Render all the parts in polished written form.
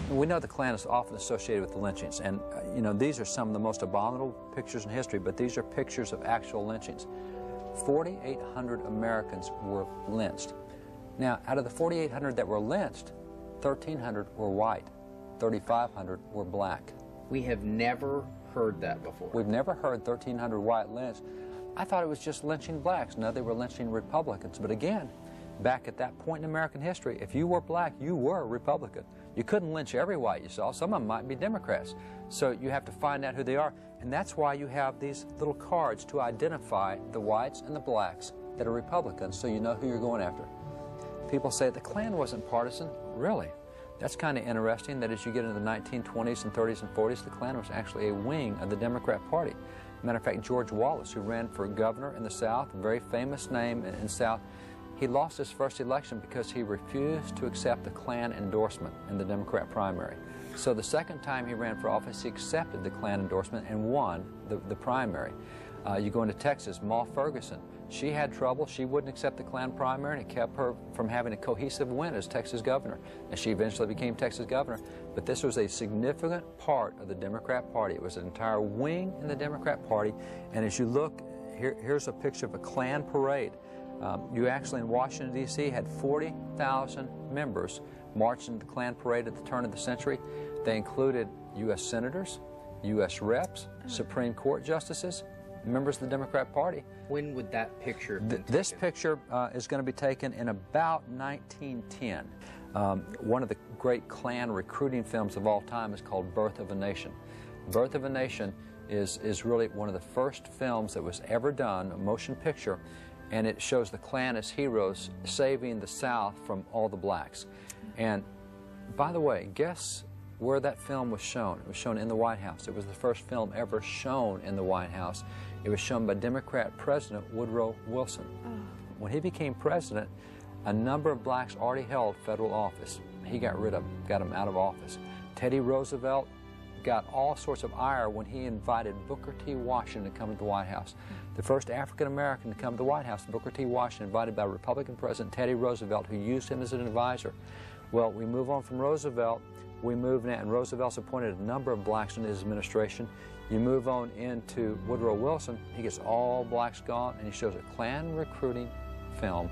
We know the Klan is often associated with the lynchings, and you know, these are some of the most abominable pictures in history, but these are pictures of actual lynchings. 4,800 Americans were lynched. Now, out of the 4,800 that were lynched, 1,300 were white, 3,500 were black. We have never heard that before. We've never heard 1,300 white lynched. I thought it was just lynching blacks. No, they were lynching Republicans. But again, back at that point in American history, if you were black, you were a Republican. You couldn't lynch every white you saw. Some of them might be Democrats. So you have to find out who they are. And that's why you have these little cards to identify the whites and the blacks that are Republicans, so you know who you're going after. People say the Klan wasn't partisan. Really? That's kind of interesting that as you get into the 1920s and 30s and 40s, the Klan was actually a wing of the Democrat Party. Matter of fact, George Wallace, who ran for governor in the South, a very famous name in the South, he lost his first election because he refused to accept the Klan endorsement in the Democrat primary. So the second time he ran for office, he accepted the Klan endorsement and won the primary. You go into Texas, Ma Ferguson, she had trouble. She wouldn't accept the Klan primary, and it kept her from having a cohesive win as Texas governor. And she eventually became Texas governor. But this was a significant part of the Democrat Party. It was an entire wing in the Democrat Party. And as you look, here's a picture of a Klan parade. You actually in Washington, D.C. had 40,000 members marching the Klan parade at the turn of the century. They included U.S. senators, U.S. reps, Supreme Court justices, members of the Democrat Party. When would that picture be taken? This picture is going to be taken in about 1910. One of the great Klan recruiting films of all time is called Birth of a Nation. Birth of a Nation is really one of the first films that was ever done, a motion picture, and it shows the Klan as heroes saving the South from all the blacks. And by the way, guess where that film was shown? It was shown in the White House. It was the first film ever shown in the White House. It was shown by Democrat President Woodrow Wilson. When he became president, a number of blacks already held federal office. He got rid of them, got them out of office. Teddy Roosevelt got all sorts of ire when he invited Booker T. Washington to come to the White House. The first African-American to come to the White House, Booker T. Washington, invited by Republican President Teddy Roosevelt, who used him as an advisor. Well, we move on from Roosevelt. We move now, and Roosevelt's appointed a number of blacks in his administration. You move on into Woodrow Wilson. He gets all blacks gone, and he shows a Klan recruiting film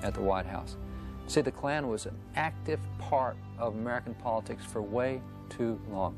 at the White House. See, the Klan was an active part of American politics for way too long.